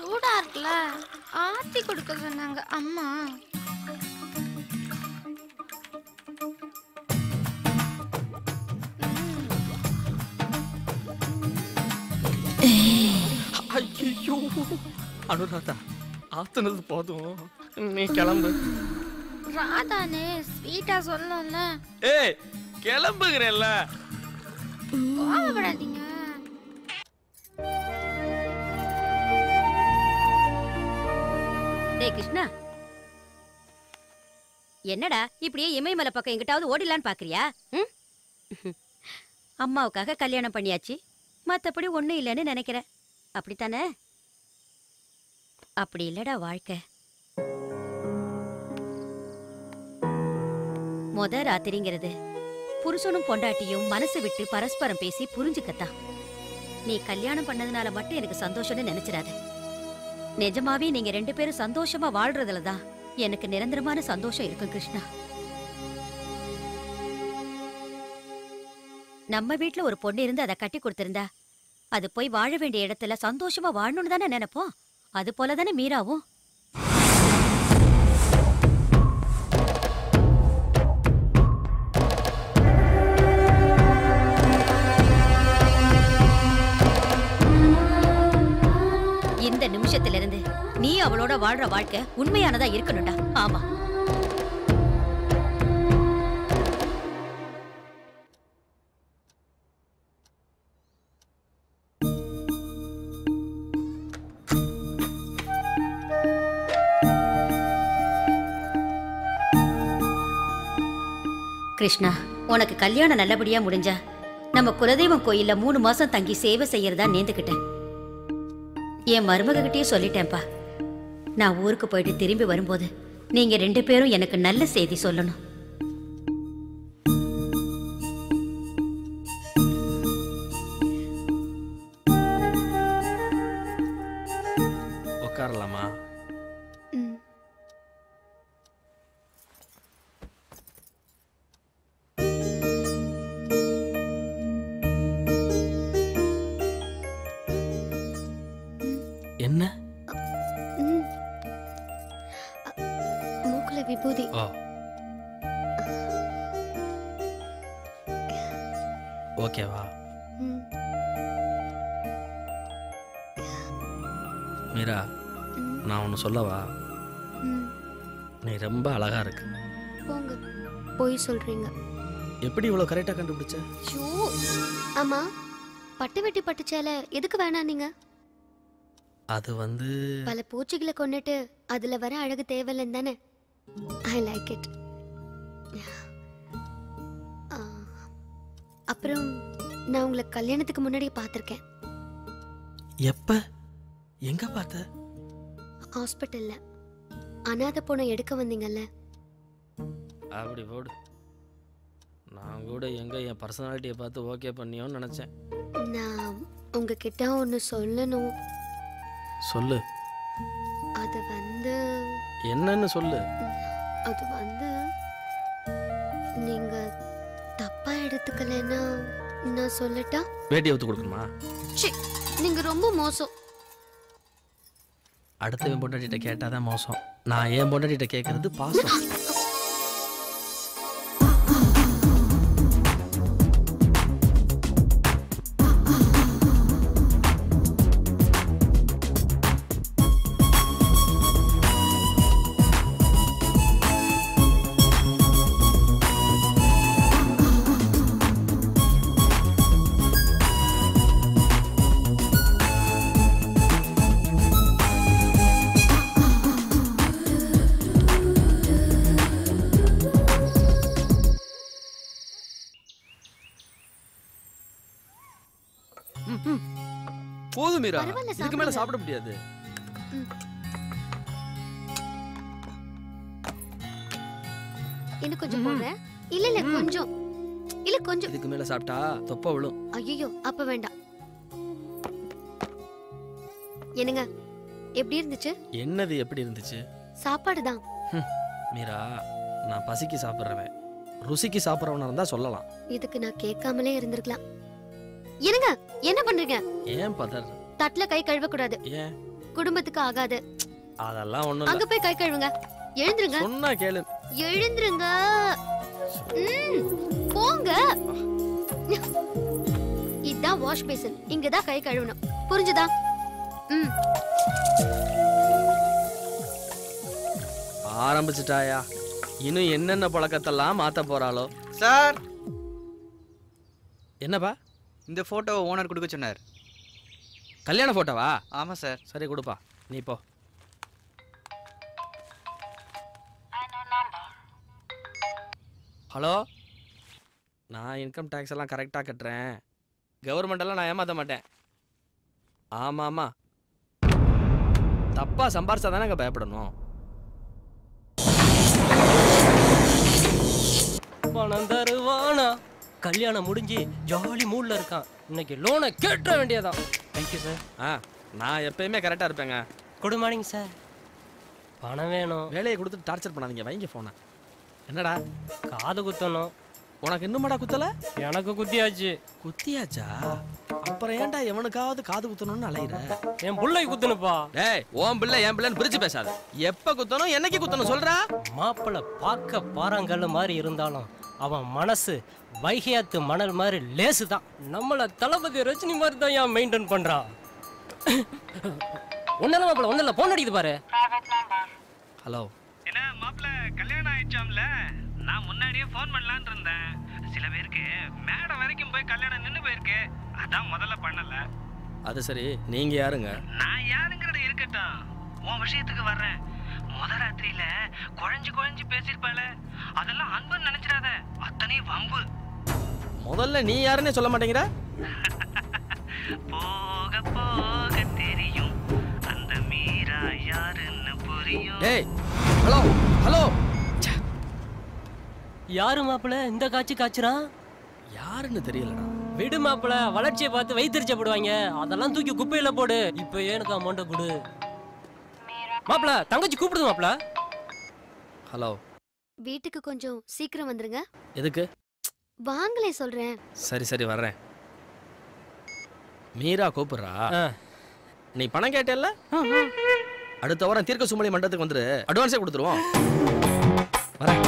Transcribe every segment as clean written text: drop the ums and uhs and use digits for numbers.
சூடா இருக்குல்ல, ஆத்தி கொடுக்க சொன்னாங்க அம்மா. ஐயோ அனுராதா, ஆத்துனது போதும், நீ கிளம்பு. ராதானே ஸ்வீட்டா சொல்லணும்ல. ஏய் கிளம்புகிறேன்ல. கோவப்படாதீங்க. டேய் கிருஷ்ணா, என்னடா இப்படியே இமயமலை பக்கம் எங்கிட்டாவது ஓடிலான்னு பாக்குறியா? அம்மாவுக்காக கல்யாணம் பண்ணியாச்சு, மத்தபடி ஒண்ணும் இல்லைன்னு நினைக்கிறேன், அப்படித்தானே? அப்படி இல்லடா வாழ்க்கை. ராத்திரிங்கிறது புருஷனும் பொண்டாட்டியும் மனசு விட்டு பரஸ்பரம் பேசி புரிஞ்சுக்கத்தான். நீ கல்யாணம் பண்ணதுனால மட்டும் எனக்கு சந்தோஷம்னு நினைச்சிடாத. நிஜமாவே நீங்க 2 பேரும் சந்தோஷமா வாழ்றதுலதான் எனக்கு நிரந்தரமான சந்தோஷம் இருக்கும் கிருஷ்ணா. நம்ம வீட்டுல ஒரு பொண்ணு இருந்து அதை கட்டி கொடுத்திருந்தா அது போய் வாழ வேண்டிய இடத்துல சந்தோஷமா வாழணும்னு தானே நினைப்போம். அது போலதானே மீராவும். இந்த நிமிஷத்துல இருந்து நீ அவளோட வாழ்ற வாழ்க்கை உண்மையானதா இருக்கணும்டா. ஆமா, கிருஷ்ணா, உனக்கு கல்யாணம் நல்லபடியா முடிஞ்சா நம்ம குலதெய்வம் கோயில்ல 3 மாசம் தங்கி சேவை செய்யறதா நேர்ந்துக்கிட்டேன். என் மருமக கிட்டே சொல்லிட்டேன்ப்பா. நான் ஊருக்கு போயிட்டு திரும்பி வரும்போது நீங்க 2 பேரும் எனக்கு நல்ல செய்தி சொல்லணும். உட்காரலாமா? என்ன மூக்குல விபூதி. ஓகேவா? மீரா, நான் ஒன்று சொல்லவா? நீ ரொம்ப அழகா இருக்கு. போங்க, போய் சொல்றீங்க. எப்படி இவ்வளோ கரெக்டாக கண்டுபிடிச்ச? ஆமா, பட்டு வெட்டி பட்டு சேலை எதுக்கு வேணாம் நீங்க? அது வந்து பல பூச்சிகளை கொண்டுட்டு அதுல வர அழகு தேவையில்லைன்னு தானே. I like it. அப்புறம் நான் உங்களை கல்யாணத்துக்கு முன்னாடியே பார்த்துருக்கேன். எப்ப எங்க பார்த்த? ஹாஸ்பிட்டல்ல அனாதை பொண்ணை எடுக்க வந்தீங்கல்ல. அப்படி போடு. நான் கூட எங்க என் பர்சனாலிட்டியை பார்த்து ஓகே பண்ணியோன்னு நினைச்சேன். நான் உங்ககிட்ட ஒன்று சொல்லணும். சொல்லு. அது வந்து என்னன்னு சொல்லு. அது வந்து நீங்க தப்பா எடுத்துக்கலன்னா நான் சொல்லட்டா? வேட்டி எடுத்து கொடுக்கணுமா? நீங்க ரொம்ப மோசம். அடுத்தவன் பொண்டாட்டிட்ட கேட்டாதான் மோசம். நான் என் பொண்டாட்டிட்ட கேட்கறது பாசம். போதும் மீரா, இதுக்கு மேல சாப்பிட முடியாது. இன்னும் கொஞ்சம் போடுறேன். இல்ல இல்ல கொஞ்சம், இல்ல கொஞ்சம். இதுக்கு மேல சாப்பிட்டா தொப்பை விழும். ஐயோ, அப்ப வேண்டாம். என்னங்க, எப்படி இருந்துச்சு? என்னது எப்படி இருந்துச்சு? சாப்பாடு தான். மீரா, நான் பசிக்கு சாப்பிடுறவன், ருசிக்கு சாப்பிடுறவனா இருந்தா சொல்லலாம். இதுக்கு நான் கேட்காமலே இருந்திருக்கலாம். என்னங்க, என்ன பண்றீங்க? ஏன் பதர்? தட்டுல கை கழுவ கூடாது. ஏன்? குடும்பத்துக்கு ஆகாது. அதெல்லாம் ஒண்ணும் இல்ல. அங்க போய் கை கழுவுங்க. எழுந்துருங்க. சொன்னா கேளு. எழுந்துருங்க. போங்க. இதான் வாஷ் பேசின். இங்க தான் கை கழுவணும். புரிஞ்சுதா? ஆரம்பிச்சிட்டாயா? இன்னும் என்னென்ன பழக்கத்தெல்லாம் மாத்த போறாளோ? சார், என்னப்பா? இந்த போட்டோ ஓனர் கொடுக்க சொன்னார். கல்யாண போட்டோவா? ஆமா சார். சரி கொடுப்பா, நீ போ. ஹலோ, நான் இன்கம் டேக்ஸ் எல்லாம் கரெக்டாக கட்டுறேன். கவர்மெண்ட் எல்லாம் நான் ஏமாற்ற மாட்டேன். ஆமாம் ஆமாம், தப்பாக சம்பாரிச்சா தானே பயப்படணும். பணம் தருவானா? கல்யாணம் முடிஞ்சு ஜாலி மூட்ல இருக்கான். இன்னைக்கு லோனை கேட்ட வேண்டியதான். Thank you sir. நான் எப்பயுமே கரெக்டாக இருப்பேங்க. Good morning sir. பணம் வேணும். வேலையை கொடுத்துட்டு டார்ச்சர் பண்ணாதீங்க, வைங்க ஃபோனை. என்னடா? காது குத்தணும். உனக்கு இன்னுமாடா குத்தலை? எனக்கு குத்தியாச்சு. குத்தியாச்சா? அப்புறம் ஏன்டா எவனுக்காவது காது குத்தணும்னு அலையிற? என் பிள்ளை குத்தணுப்பா. டேய், ஓன் பிள்ளை என் பிள்ளைன்னு பிரிச்சு பேசாத. எப்ப குத்தணும், என்னைக்கு குத்தணும் சொல்றா? மாப்பிள்ளை பார்க்க பாறாங்கல்ல மாதிரி இருந்தாலும் அவன் மனசு வைகையாத்து மணல் மாதிரி லேசு தான். நம்மள தளபதி ரஜினி மாதிரி தான் ஏன் மெயின்டைன் பண்றான். ஒன்னல மாப்பிள்ள ஒன்னல போன் அடிக்குது பாரு. ஹலோ. என்ன மாப்பிள்ள கல்யாணம் ஆயிடுச்சாம்ல? நான் முன்னாடியே ஃபோன் பண்ணலான்னு இருந்தேன். சில பேருக்கு மேடை வரைக்கும் போய் கல்யாணம் நின்று போயிருக்கு. அதான் முதல்ல பண்ணல. அது சரி, நீங்க யாருங்க? நான் யாருங்கிறது இருக்கட்டும், உன் விஷயத்துக்கு வர்றேன். முத ராத்திரியில குழஞ்சு பேசிருப்பாள, அதெல்லாம் அன்புன்னு நினைச்சிடாத, அத்தனை வம்பு. முதல்ல நீ யாருன்னே சொல்ல மாட்டேங்கிற? போக போக தெரியும் அந்த மீரா யாருன்னு புரியும். டேய், ஹலோ ஹலோ. யாரு மாப்பிள்ள இந்த காட்சி காய்ச்சுறான்? யாருன்னு தெரியலடா. விடு மாப்பிள்ள, வளர்ச்சியை பார்த்து வைத்தறிச்சப்படுவாங்க. அதெல்லாம் தூக்கி குப்பையில போடு. இப்ப எனக்கு அமௌண்ட கொடு மாப்பிள்ள. தங்கச்சி கூப்பிடுது மாப்பிள்ள. ஹலோ. வீட்டுக்கு கொஞ்சம் சீக்கிரம் வந்துருங்க. எதுக்கு? வாங்களே சொல்றேன். சரி சரி வர்றேன். மீரா கூப்பிடுறா. நீ பணம் கேட்டல்ல? அடுத்த வாரம் தீர்க்க சுமலி மண்டபத்துக்கு வந்துரு, அட்வான்ஸே கொடுத்துருவோம். வரேன்.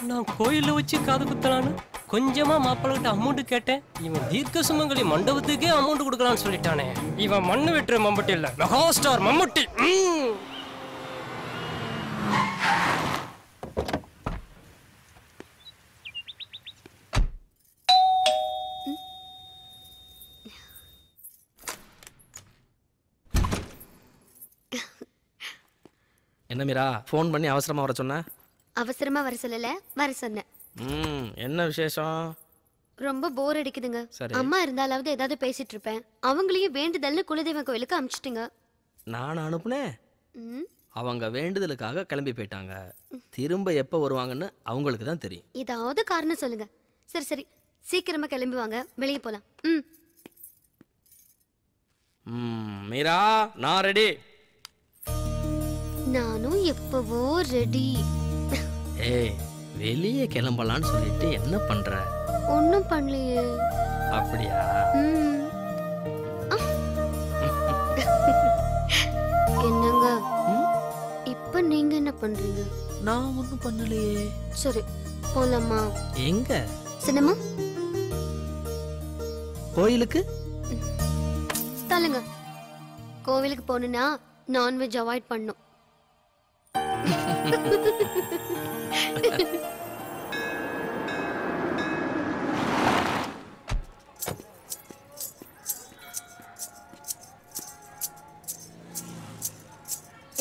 நான் கோயில வச்சு காது குத்தலான்னு கொஞ்சமா மாப்பிள்ளகிட்ட அமௌண்ட் கேட்டேன். இவன் தீர்க்க சுமங்கலி மண்டபத்துக்கே அமௌண்ட் கொடுக்கலான்னு சொல்லிட்டானே. இவன் மண்ணு வெட்டுற மம்முட்டி இல்ல, மெகா ஸ்டார் மம்முட்டி. என்ன மீரா, ஃபோன் பண்ணி அவசரமா வர சொன்ன? அவசரமா வர சொல்லல, வர சொன்னேன். என்ன விசேஷம்? ரொம்ப போர் அடிக்குதுங்க. சரி. அம்மா இருந்தாலாவது ஏதாவது பேசிட்டு இருப்பேன். அவங்களையும் வேண்டுதல்னு குலதெய்வ கோயிலுக்கு அனுப்பிச்சிட்டுங்க. நான் அனுப்புனேன். அவங்க வேண்டுதலுக்காக கிளம்பி போயிட்டாங்க. திரும்ப எப்போ வருவாங்கன்னு அவங்களுக்கு தான் தெரியும். ஏதாவது காரணம் சொல்லுங்க. சரி சரி, சீக்கிரமா கிளம்பி வாங்க, வெளியே போலாம். மீரா, நான் ரெடி. நானும் எப்பவோ ரெடி. ஏய், வெளியே கிளம்பலான்னு சொல்லிட்டு என்ன பண்ற? ஒன்னும் பண்ணலையே. அப்படியா? என்னங்க இப்ப நீங்க என்ன பண்றீங்க? நான் ஒன்னும் பண்ணலையே. சரி போலாமா? எங்க? சினிமா? கோயிலுக்கு? தள்ளுங்க. கோவிலுக்கு போகணும்னா நான்வெஜ் அவாய்ட் பண்ணும்.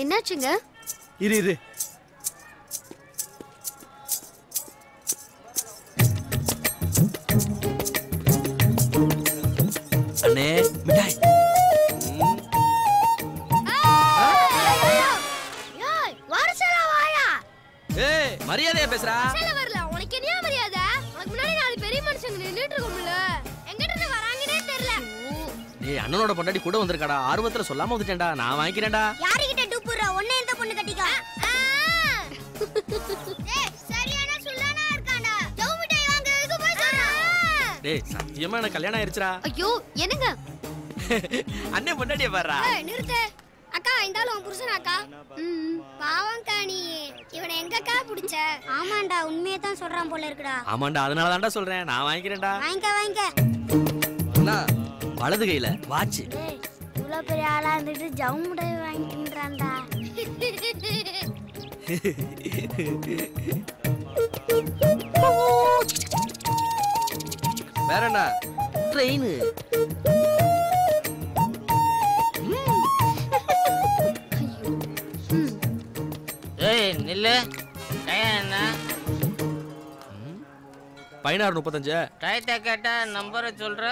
என்னாச்சுங்க? இரு. அண்ணே, மிட்டாய். ஏய், மரியாதையா பேசுறா. வரல, உனக்கு என்ன மரியாதை? உனக்கு முன்னாடி நாலு பெரிய மனுஷங்க நின்னுட்டு இருக்கோம்ல, எங்கிட்ட இருந்து வராங்கன்னே தெரியல. டேய், அண்ணனோட பொண்டாட்டி கூட வந்திருக்காடா. ஆர்வத்துல சொல்லாம வந்துட்டேன்டா. நான் வாங்கிக்கிறேன்டா. யார்கிட்ட டூப்புற ஒண்ணே இந்த பொண்ணு கட்டிக்க. ஏய், சரியான சுல்லானா இருக்காடா. ஜவு மிட்டாய் வாங்குறதுக்கு போய் சொல்றா. டேய், சத்தியமா எனக்கு கல்யாணம் ஆயிருச்சுடா. ஐயோ, என்னங்க? அண்ணே பொண்டாட்டிய பாறா. ஏய் நிறுத்து. அக்கா இந்தாலும் உன் புருஷன் அக்கா. பாவம்க்கா நீ. இவனை எங்கக்கா பிடிச்ச? ஆமாண்டா உண்மையை தான் சொல்றான் போல இருக்குடா. ஆமாண்டா அதனால தான்டா சொல்றேன். நான் வாங்கிக்கிறேன்டா. வாங்கிக்க. அண்ணா வலது கையில வாட்ச். டேய் இவ்வளவு பெரிய ஆளா இருந்துட்டு ஜவுமுடை வாங்கின்றான்டா. வேற என்ன? ட்ரெயின். ஏய் நில்லு. டைம் என்ன? 16:35. டைத்தை கேட்டா நம்பரை சொல்ற.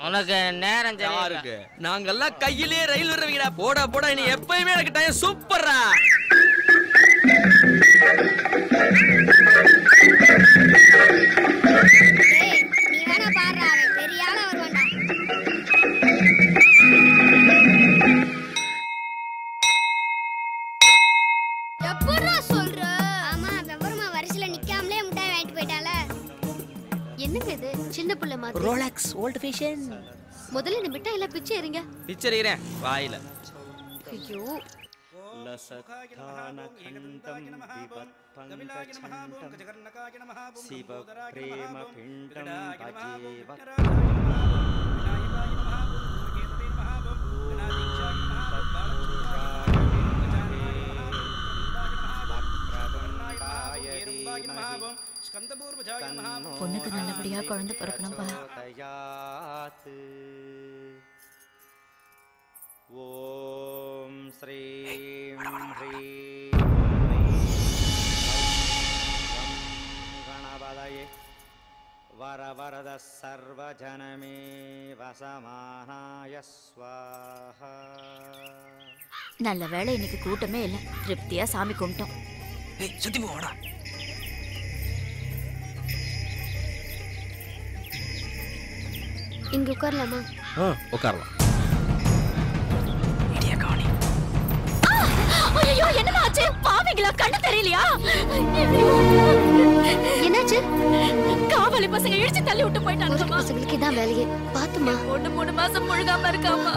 உனக்கு நேரம் யாருக்கு? நாங்கெல்லாம் கையிலே ரயில் விடுறவங்கடா. போடா நீ எப்பயுமே எனக்கு டைம் சூப்பர்ரா. டேய் நீ வேணா பாறா அவன் பெரிய ஆளா வருவான்டா. எப்படா சொல்ற? ஆமா வெவரமா வரிசையில நிக்காமலே முட்டாய் வாங்கிட்டு போயிட்டால. என்னங்க இது சின்ன புள்ள மாதிரி? Rolex volt fashion. முதல்ல இந்த மிட்டாய் எல்லாம் பிச்சை எறிங்க. பிச்சை எறிகிறேன் வாயில. ஐயோ பொண்ணுக்கு நல்லபடியா குழந்தை பிறக்கணும்பா. ஓம் ஸ்ரீம் ஹ்ரீம் கணபதயே வரவரத சர்வஜனமே வசமானாய ஸ்வாஹா. நல்ல வேளை இன்னைக்கு கூட்டமே இல்ல. திருப்தியா சாமி கும்பிட்டோம். ஏய் சுத்தி போடா. இங்க உட்காரலாமா? உட்காரலாம். ஐயோ என்னமா ஆச்சு? பாவீங்களா? கண்ணு தெரியலையா? என்னாச்சு? காவலி பசங்க இடிச்சு தள்ளி விட்டு போயிட்டாங்க. பசங்களுக்கு இதான் வேலையே. பாத்துமா. 3 மாசம் முழுகாம இருக்காமா.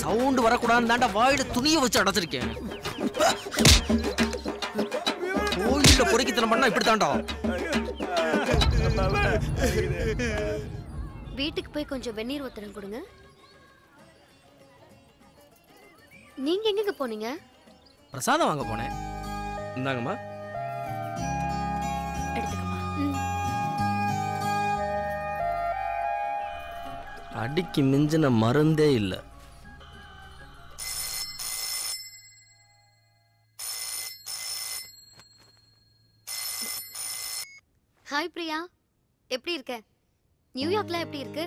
சவுண்ட் வரக்கூடாதுன்னு தாண்டா வாயில துணியை வச்சு அடைச்சிருக்கேன். கோயில்ல பொறுக்கித்தனம் பண்ணா இப்படி தாண்டா. வீட்டுக்கு போய் கொஞ்சம் வெந்நீர் ஊத்தனம் கொடுங்க. நீங்க எங்க போனீங்க? பிரசாதம் வாங்க போனேன். இந்தாங்கம்மா. எடுத்துக்கமா. அடிக்கு மிஞ்சின மருந்தே இல்ல. ஹாய் பிரியா, எப்படி இருக்க? நியூயார்க்ல எப்படி இருக்கு?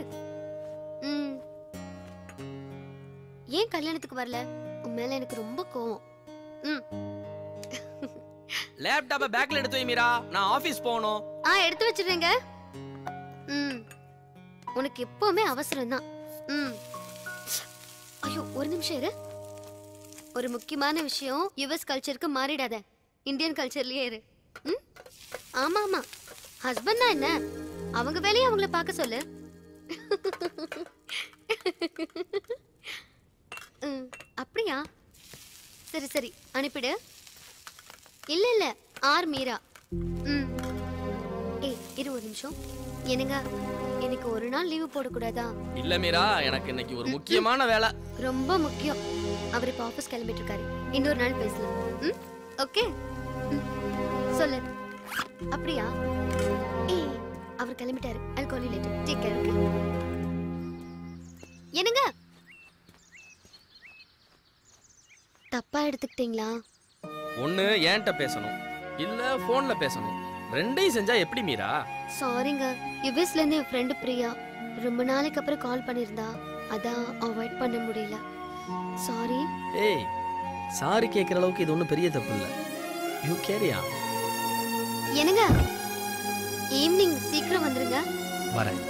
ஏன் கல்யாணத்துக்கு வரல? உன் மேல எனக்கு ரொம்ப கோவம். லேப்டாப்பை பேக்ல எடுத்து வை மீரா. நான் ஆபீஸ் போகணும். எடுத்து வச்சிருங்க. உனக்கு எப்பவுமே அவசரம் தான். ஐயோ ஒரு நிமிஷம் இரு. ஒரு முக்கியமான விஷயம். யுஎஸ் கல்ச்சருக்கு மாறிடாத. இந்தியன் கல்ச்சர்லயே இரு. ஆமா ஆமா, ஹஸ்பண்ட்னா என்ன, அவங்க வேலையை அவங்கள பார்க்க சொல்லு. அப்படியா? சரி சரி அனுப்பிடு. இல்ல இல்ல ஆர் மீரா. ஏய் இரு ஒரு நிமிஷம். என்னங்க எனக்கு ஒரு நாள் லீவு போடக்கூடாதா? இல்ல மீரா, எனக்கு இன்னைக்கு ஒரு முக்கியமான வேலை. ரொம்ப முக்கியம். அவர் இப்ப ஆபீஸ் கிளம்பிட்டு இருக்காரு. இன்னொரு நாள் பேசலாம். ஓகே சொல்லு. அப்படியா? ஏய் அவர் கிளம்பிட்டாரு. I'll call you later. Take care. Okay? என்னங்க தப்பா எடுத்துக்கிட்டீங்களா? ஒண்ணு ஏன்ட்ட பேசணும், இல்ல போன்ல பேசணும். ரெண்டையும் செஞ்சா எப்படி மீரா? சாரிங்க, யுஎஸ்ல இருந்து என் ஃப்ரெண்டு பிரியா ரொம்ப நாளைக்கு அப்புறம் கால் பண்ணியிருந்தா, அதான் அவாய்ட் பண்ண முடியல. சாரி. ஏய், சாரி கேட்குற அளவுக்கு இது ஒன்றும் பெரிய தப்பு இல்லை. யூ கேரியா? என்னங்க, ஈவினிங் சீக்கிரம் வந்துருங்க. வரேன்.